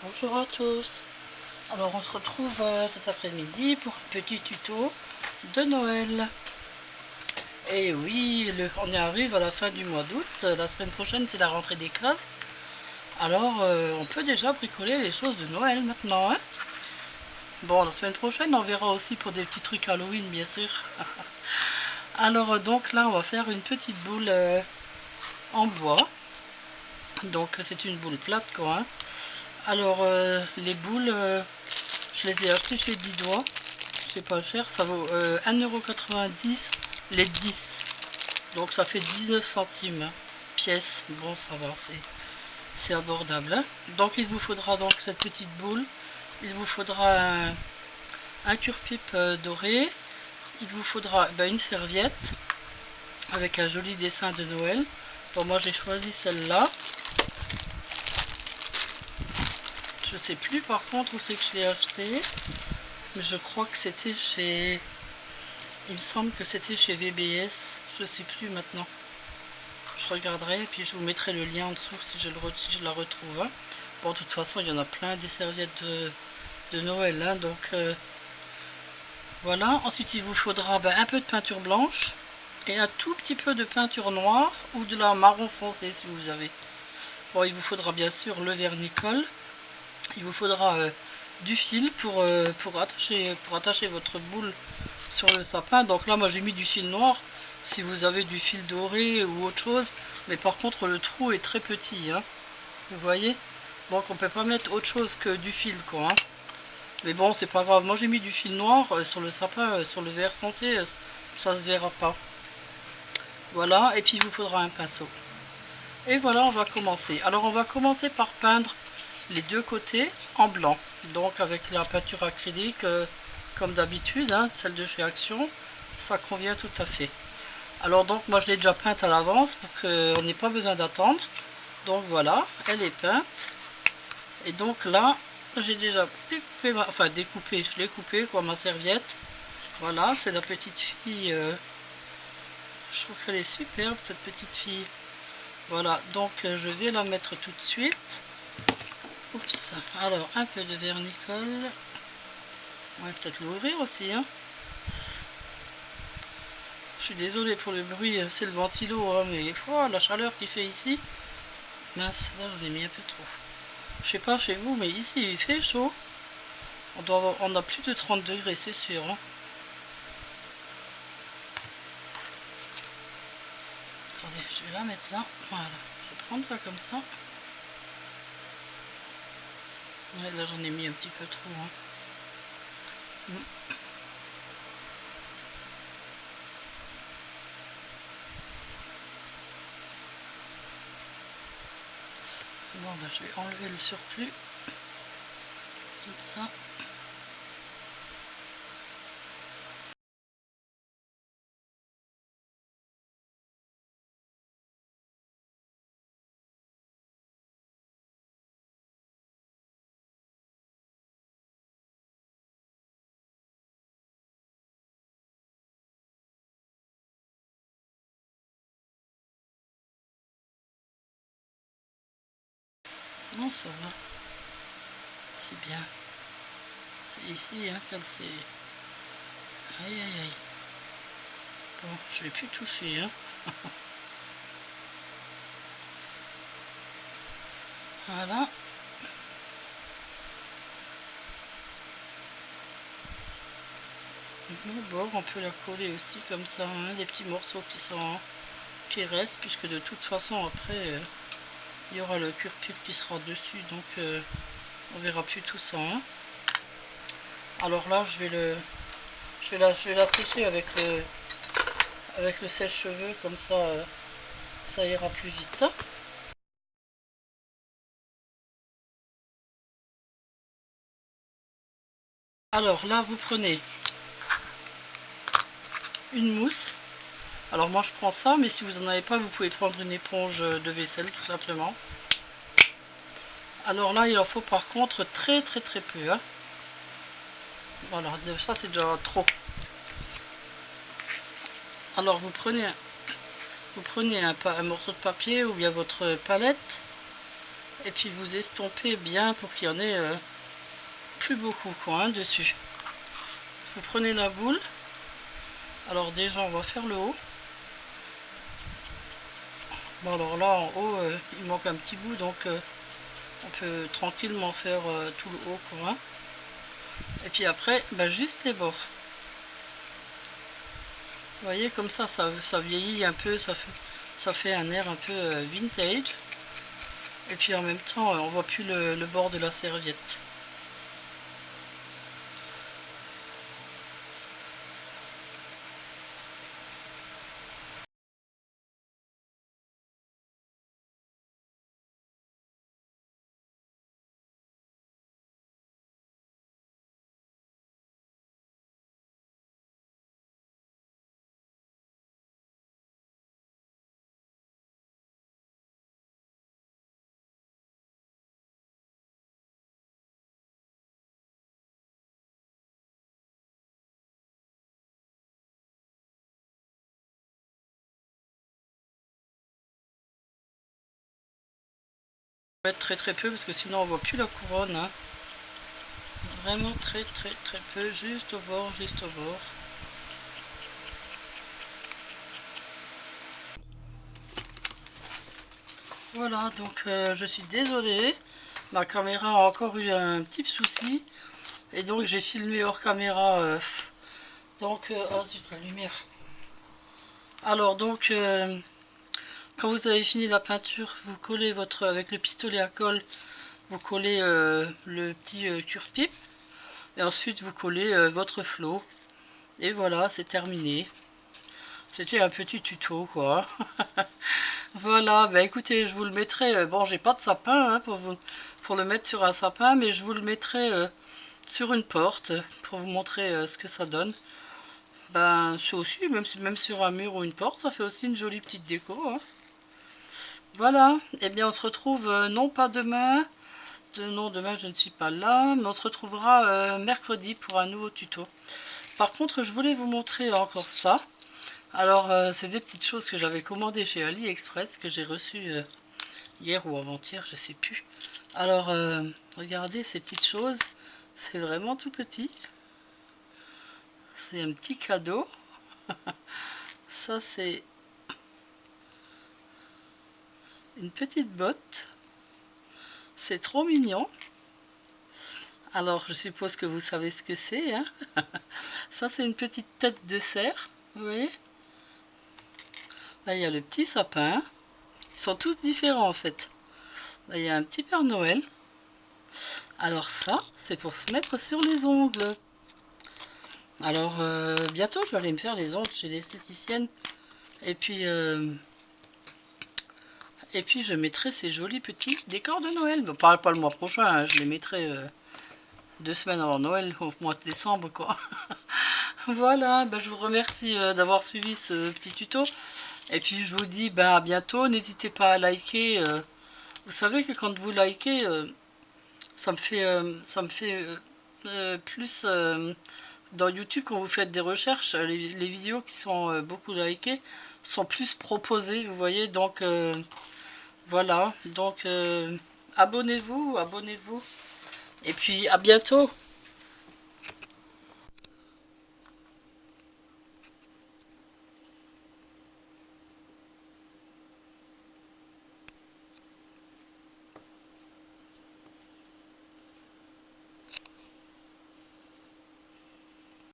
Bonjour à tous. Alors on se retrouve cet après-midi pour un petit tuto de Noël. Et oui, on y arrive à la fin du mois d'août. La semaine prochaine c'est la rentrée des classes. Alors on peut déjà bricoler les choses de Noël maintenant, hein. Bon, la semaine prochaine on verra aussi pour des petits trucs Halloween bien sûr. Alors donc là on va faire une petite boule en bois. Donc c'est une boule plate quoi, hein. Alors les boules, je les ai achetées chez Didois. C'est pas cher, ça vaut 1,90 € les 10. Donc ça fait 19 centimes pièce. Bon, ça va, c'est abordable, hein. Donc il vous faudra donc cette petite boule. Il vous faudra un cure-pipe doré. Il vous faudra une serviette avec un joli dessin de Noël. Bon, moi j'ai choisi celle-là. Je sais plus par contre où c'est que je l'ai acheté. Mais je crois que c'était chez... Il me semble que c'était chez VBS. Je sais plus maintenant. Je regarderai et puis je vous mettrai le lien en dessous si je la retrouve, hein. Bon, de toute façon, il y en a plein des serviettes de Noël, hein, donc voilà. Ensuite, il vous faudra un peu de peinture blanche et un tout petit peu de peinture noire ou de la marron foncé si vous avez. Bon, il vous faudra bien sûr le vernis-colle. Il vous faudra du fil pour attacher votre boule sur le sapin. Donc là, moi, j'ai mis du fil noir. Si vous avez du fil doré ou autre chose, mais par contre le trou est très petit, hein, vous voyez, donc on peut pas mettre autre chose que du fil quoi, hein. Mais bon, c'est pas grave, moi j'ai mis du fil noir sur le sapin, sur le verre foncé, ça se verra pas. Voilà, et puis il vous faudra un pinceau. Et voilà, on va commencer. Alors on va commencer par peindre les deux côtés en blanc, donc avec la peinture acrylique comme d'habitude, hein, celle de chez Action, ça convient tout à fait. Alors donc moi je l'ai déjà peinte à l'avance pour qu'on n'ait pas besoin d'attendre. Donc voilà, elle est peinte. Et donc là, j'ai déjà découpé, découpé, je l'ai coupé quoi, ma serviette. Voilà, c'est la petite fille. Je trouve qu'elle est superbe cette petite fille. Voilà, donc je vais la mettre tout de suite. Oups, alors un peu de vernis-colle. On va peut-être l'ouvrir aussi, hein. Je suis désolée pour le bruit, c'est le ventilo, hein, mais la chaleur qu'il fait ici. Mince, là je l'ai mis un peu trop. Je sais pas chez vous, mais ici il fait chaud. On a plus de 30 degrés, c'est sûr, hein. Attendez, je vais la mettre là. Voilà, je vais prendre ça comme ça. Ouais, là j'en ai mis un petit peu trop, hein. Bon, je vais enlever le surplus. Comme ça. Non, ça va. C'est bien. C'est ici, hein, quand c'est... Aïe, aïe, aïe. Bon, je vais plus toucher, hein. Voilà. Le bord, on peut la coller aussi comme ça, hein, des petits morceaux qui restent, puisque de toute façon après il y aura le cure-pipe qui sera dessus, donc on verra plus tout ça, hein. Alors là, je vais la sécher avec le sèche-cheveux, comme ça, ça ira plus vite. Alors là, vous prenez une mousse. Alors moi je prends ça, mais si vous n'en avez pas, vous pouvez prendre une éponge de vaisselle tout simplement. Alors là, il en faut par contre très très très peu, hein. Voilà, ça c'est déjà trop. Alors vous prenez un morceau de papier ou bien votre palette et puis vous estompez bien pour qu'il y en ait plus beaucoup quoi hein, dessus. Vous prenez la boule, alors déjà on va faire le haut. Bon alors là en haut il manque un petit bout, donc on peut tranquillement faire tout le haut quoi hein. Et puis après bah, juste les bords. Vous voyez comme ça vieillit un peu, ça fait un air un peu vintage. Et puis en même temps on voit plus le bord de la serviette. Mettre très très peu parce que sinon on voit plus la couronne hein. Vraiment très peu, juste au bord, juste au bord. Voilà, donc je suis désolée, ma caméra a encore eu un petit souci et donc j'ai filmé hors caméra. Oh zut, la lumière. Alors donc quand vous avez fini la peinture, vous collez avec le pistolet à colle, vous collez le petit cure-pipe et ensuite vous collez votre flot et voilà, c'est terminé. C'était un petit tuto quoi. Voilà, bah écoutez, je vous le mettrai, bon j'ai pas de sapin hein, pour le mettre sur un sapin, mais je vous le mettrai sur une porte pour vous montrer ce que ça donne. Ben c'est aussi, même sur un mur ou une porte, ça fait aussi une jolie petite déco hein. Voilà, et bien on se retrouve non pas demain, non demain je ne suis pas là, mais on se retrouvera mercredi pour un nouveau tuto. Par contre je voulais vous montrer encore ça. Alors c'est des petites choses que j'avais commandées chez AliExpress, que j'ai reçues hier ou avant-hier, je sais plus. Alors regardez ces petites choses, c'est vraiment tout petit. C'est un petit cadeau. Ça c'est une petite botte. C'est trop mignon. Alors je suppose que vous savez ce que c'est hein. Ça c'est une petite tête de cerf. Vous voyez, là il y a le petit sapin. Ils sont tous différents en fait. Là il y a un petit Père Noël. Alors ça c'est pour se mettre sur les ongles. Alors bientôt je vais aller me faire les ongles chez l'esthéticienne. Et puis je mettrai ces jolis petits décors de Noël. Bon, pas le mois prochain, hein, je les mettrai 2 semaines avant Noël, au mois de décembre quoi. Voilà, ben, je vous remercie d'avoir suivi ce petit tuto. Et puis je vous dis ben, à bientôt. N'hésitez pas à liker. Vous savez que quand vous likez, ça me fait plus dans YouTube quand vous faites des recherches. Les vidéos qui sont beaucoup likées sont plus proposées, vous voyez. Donc voilà, donc abonnez-vous. Et puis à bientôt.